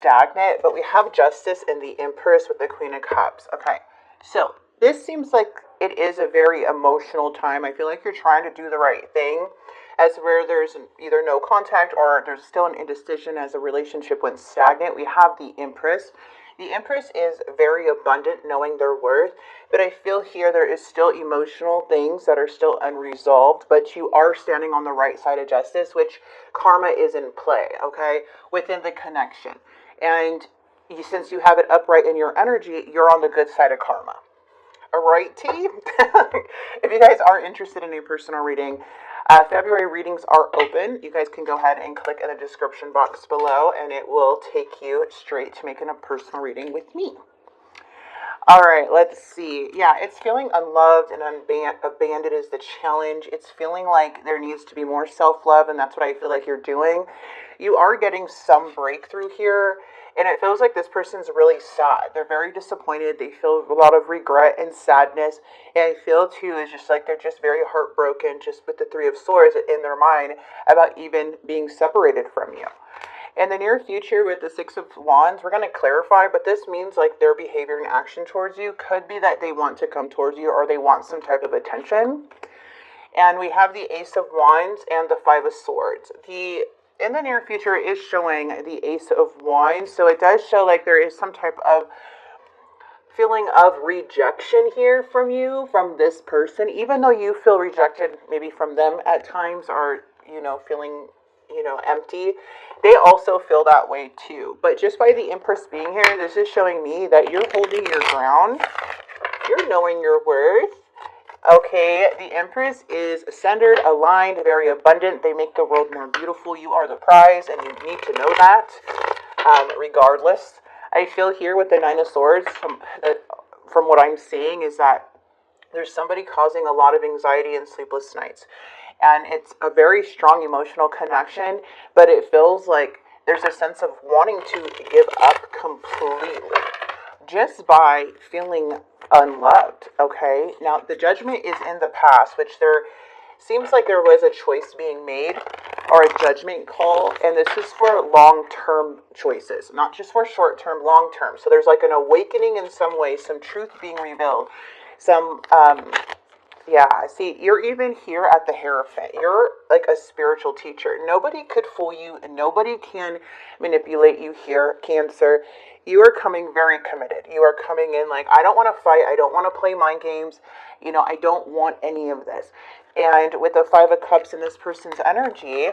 stagnant, but we have justice in the Empress with the Queen of Cups. Okay, so this seems like it is a very emotional time. I feel like you're trying to do the right thing, as where there's either no contact or there's still an indecision as a relationship went stagnant. We have the Empress. The Empress is very abundant, knowing their worth, but I feel here there is still emotional things that are still unresolved, but you are standing on the right side of justice, which karma is in play, okay, within the connection. And since you have it upright in your energy, you're on the good side of karma. All right, team? If you guys are interested in a personal reading, February readings are open. You guys can go ahead and click in the description box below, and it will take you straight to making a personal reading with me. All right, let's see. Yeah, it's feeling unloved and abandoned is the challenge. It's feeling like there needs to be more self-love, and that's what I feel like you're doing. You are getting some breakthrough here, and it feels like this person's really sad. They're very disappointed. They feel a lot of regret and sadness, and I feel too is just like they're just very heartbroken just with the Three of Swords in their mind about even being separated from you. In the near future with the Six of Wands, we're going to clarify, but this means like their behavior and action towards you could be that they want to come towards you or they want some type of attention. And we have the Ace of Wands and the Five of Swords. In the near future is showing the Ace of Wands, so it does show like there is some type of feeling of rejection here from you, from this person, even though you feel rejected maybe from them at times, or feeling empty, they also feel that way too. But just by the Empress being here, this is showing me that you're holding your ground, you're knowing your worth. Okay, the Empress is centered, aligned, very abundant. They make the world more beautiful. You are the prize, and you need to know that regardless. I feel here with the Nine of Swords, from what I'm seeing, is that there's somebody causing a lot of anxiety and sleepless nights. And it's a very strong emotional connection, but it feels like there's a sense of wanting to give up completely just by feeling unloved, okay? Now, the Judgment is in the past, which there seems like there was a choice being made or a judgment call, and this is for long-term choices, not just for short-term, long-term. So there's like an awakening in some way, some truth being revealed, some yeah, see, you're even here at the Hierophant. You're like a spiritual teacher. Nobody could fool you, and nobody can manipulate you here, Cancer. You are coming very committed. You are coming in like, I don't want to fight. I don't want to play mind games. I don't want any of this. And with the Five of Cups in this person's energy,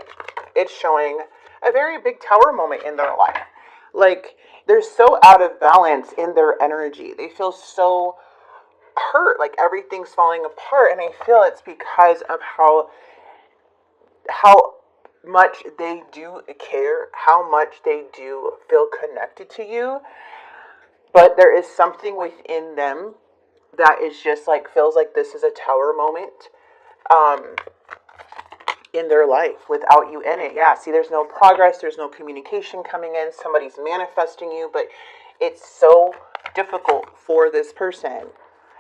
it's showing a very big tower moment in their life. Like, they're so out of balance in their energy. They feel so hurt, like everything's falling apart, and I feel it's because of how much they do care, how much they do feel connected to you, but there is something within them that is just like feels like this is a tower moment in their life without you in it. Yeah, see, there's no progress, there's no communication coming in, somebody's manifesting you, but it's so difficult for this person.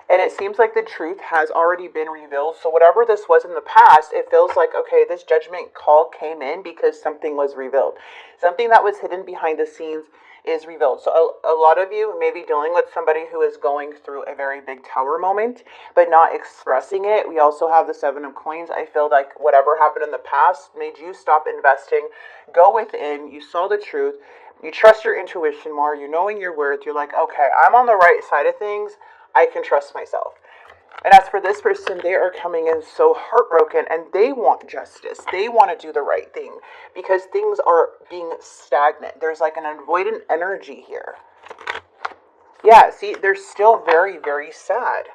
And it seems like the truth has already been revealed. So whatever this was in the past, it feels like, okay, this judgment call came in because something was revealed. Something that was hidden behind the scenes is revealed. So a lot of you may be dealing with somebody who is going through a very big tower moment, but not expressing it. We also have the Seven of Coins. I feel like whatever happened in the past made you stop investing. Go within. You saw the truth. You trust your intuition more. You're knowing your worth. You're like, okay, I'm on the right side of things. I can trust myself. And as for this person, they are coming in so heartbroken, and they want justice. They want to do the right thing because things are being stagnant. There's like an avoidant energy here. Yeah, see, they're still very, very sad.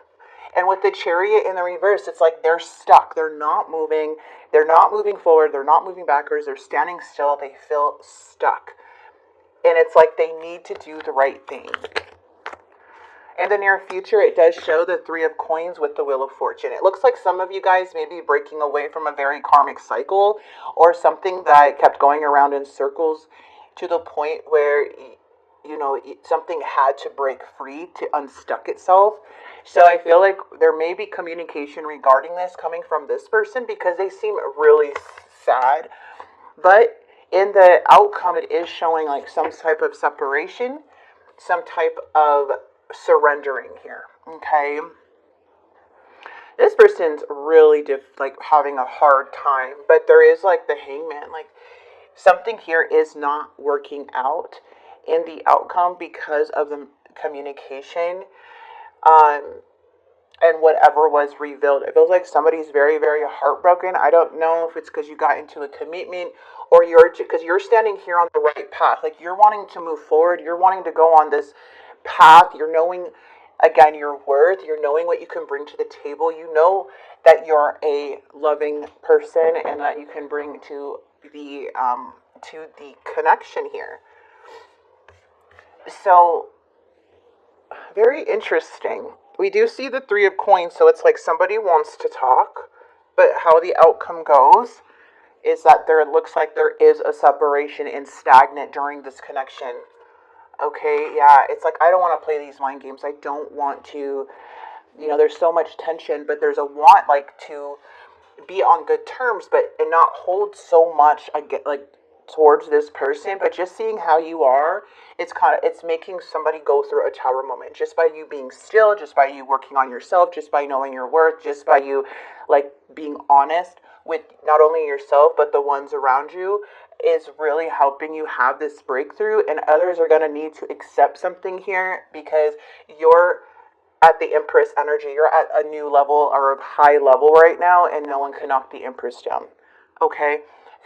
And with the Chariot in the reverse, it's like they're stuck. They're not moving. They're not moving forward. They're not moving backwards. They're standing still. They feel stuck. And it's like they need to do the right thing. In the near future, it does show the Three of Coins with the Wheel of Fortune. It looks like some of you guys may be breaking away from a very karmic cycle or something that kept going around in circles to the point where, something had to break free to unstuck itself. So I feel like there may be communication regarding this coming from this person because they seem really sad. But In the outcome, it is showing like some type of separation, some type of surrendering here. Okay. This person's really like having a hard time, but there is like the hangman, like something here is not working out in the outcome because of the communication. And whatever was revealed. It feels like somebody's very, very heartbroken. I don't know if it's because you got into a commitment or because you're standing here on the right path. Like you're wanting to move forward. You're wanting to go on this path. You're knowing, again, your worth. You're knowing what you can bring to the table. You know that you're a loving person and that you can bring to the connection here. So, very interesting. We do see the Three of Coins, so it's like somebody wants to talk, but how the outcome goes is that there looks like there is a separation and stagnant during this connection. Okay, yeah, it's like I don't want to play these mind games. I don't want to, there's so much tension, but there's a want like to be on good terms, but and not hold so much like towards this person, but just seeing how you are, it's making somebody go through a tower moment just by you being still, just by you working on yourself, just by knowing your worth, just by you like being honest with not only yourself but the ones around you is really helping you have this breakthrough. And others are going to need to accept something here because you're at the Empress energy. You're at a new level or a high level right now, and no one can knock the Empress down. Okay?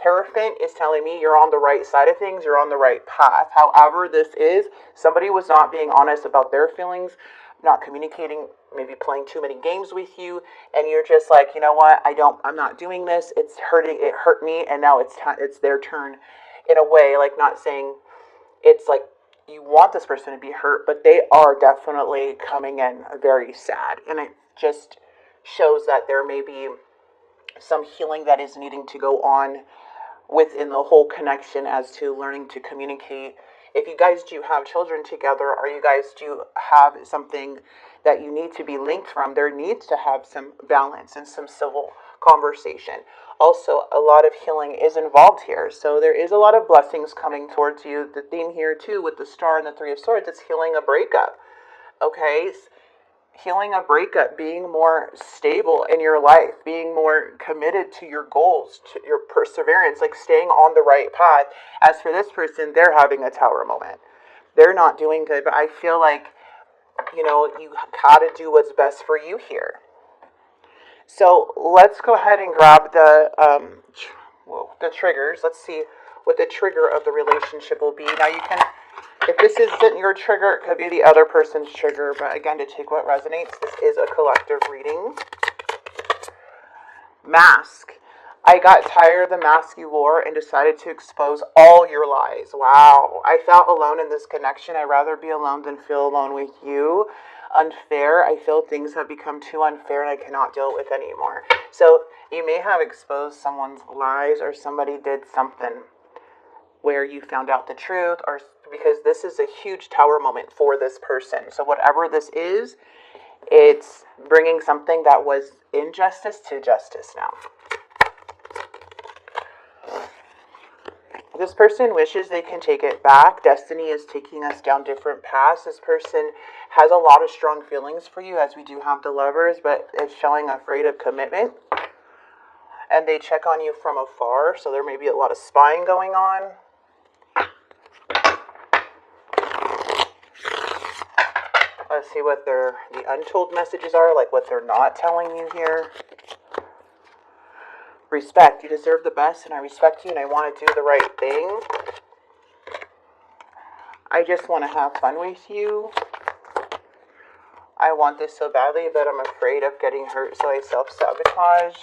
Hierophant is telling me you're on the right side of things, you're on the right path. However, this is, somebody was not being honest about their feelings, not communicating, maybe playing too many games with you, and you're just like, you know what, I'm not doing this, it hurt me, and now it's their turn in a way, like not saying it's like you want this person to be hurt, but they are definitely coming in very sad, and it just shows that there may be some healing that is needing to go on within the whole connection as to learning to communicate. If you guys do have children together, or you guys do have something that you need to be linked from, there needs to have some balance and some civil conversation. Also, a lot of healing is involved here, so there is a lot of blessings coming towards you. The theme here too with the Star and the Three of Swords, it's healing a breakup. Okay, healing a breakup, being more stable in your life, being more committed to your goals, to your perseverance, like staying on the right path. As for this person, they're having a tower moment. They're not doing good, but I feel like, you gotta do what's best for you here. So let's go ahead and grab the triggers. Let's see what the trigger of the relationship will be. Now you can, if this isn't your trigger, it could be the other person's trigger. But again, to take what resonates, this is a collective reading. Mask. I got tired of the mask you wore and decided to expose all your lies. Wow. I felt alone in this connection. I'd rather be alone than feel alone with you. Unfair. I feel things have become too unfair and I cannot deal with anymore. So you may have exposed someone's lies, or somebody did something where you found out the truth, or because this is a huge tower moment for this person. So whatever this is, it's bringing something that was injustice to justice now. This person wishes they can take it back. Destiny is taking us down different paths. This person has a lot of strong feelings for you, as we do have the Lovers, but it's showing afraid of commitment. And they check on you from afar, so there may be a lot of spying going on. Let's see what the untold messages are, like what they're not telling you here. Respect. You deserve the best, and I respect you, and I want to do the right thing. I just want to have fun with you. I want this so badly, but I'm afraid of getting hurt, so I self-sabotage.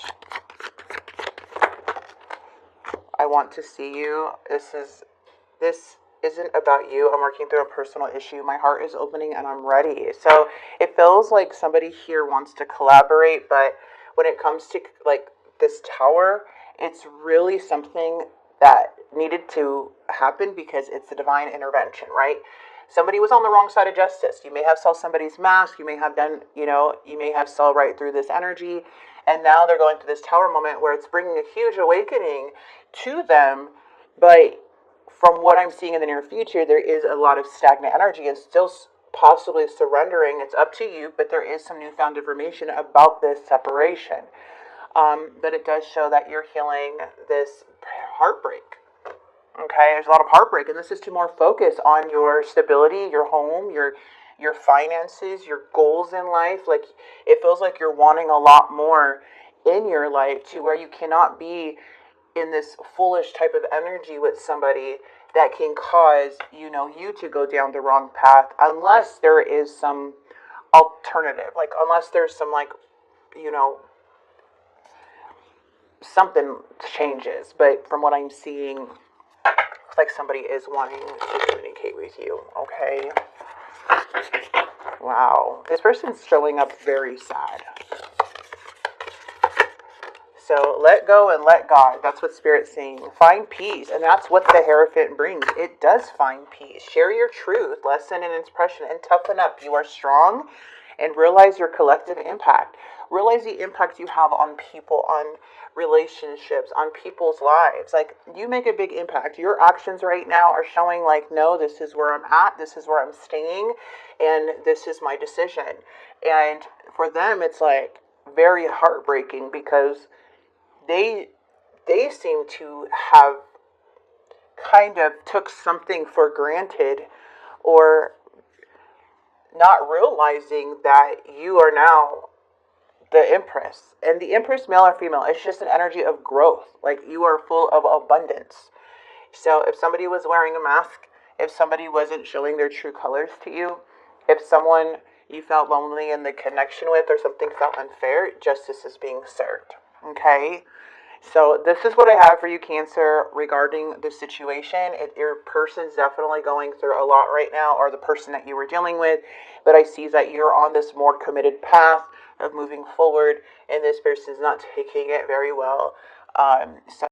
I want to see you. This isn't about you. I'm working through a personal issue. My heart is opening, and I'm ready. So it feels like somebody here wants to collaborate, but when it comes to like this tower, it's really something that needed to happen because it's a divine intervention, right? Somebody was on the wrong side of justice. You may have saw somebody's mask. You may have done, you may have saw right through this energy. And now they're going through this tower moment where it's bringing a huge awakening to them But from what I'm seeing in the near future, there is a lot of stagnant energy and still possibly surrendering. It's up to you, but there is some newfound information about this separation. But it does show that you're healing this heartbreak. Okay, there's a lot of heartbreak, and this is to more focus on your stability, your home, your finances, your goals in life. Like, it feels like you're wanting a lot more in your life, to where you cannot be in this foolish type of energy with somebody that can cause, you to go down the wrong path, unless there is some alternative. Like, unless there's some, like, something changes. But from what I'm seeing, looks like somebody is wanting to communicate with you. Okay. Wow. This person's showing up very sad. So let go and let God. That's what Spirit's saying. Find peace. And that's what the Hierophant brings. It does find peace. Share your truth, lesson and expression, and toughen up. You are strong, and realize your collective impact. Realize the impact you have on people, on relationships, on people's lives. Like, you make a big impact. Your actions right now are showing, like, no, this is where I'm at, this is where I'm staying, and this is my decision. And for them, it's like very heartbreaking, because they seem to have kind of took something for granted, or not realizing that you are now the Empress. And the Empress, male or female, it's just an energy of growth. Like, you are full of abundance. So if somebody was wearing a mask, if somebody wasn't showing their true colors to you, if someone you felt lonely in the connection with, or something felt unfair, justice is being served. Okay? So this is what I have for you, Cancer, regarding the situation. Your person's definitely going through a lot right now, or the person that you were dealing with. But I see that you're on this more committed path of moving forward, and this person's not taking it very well. So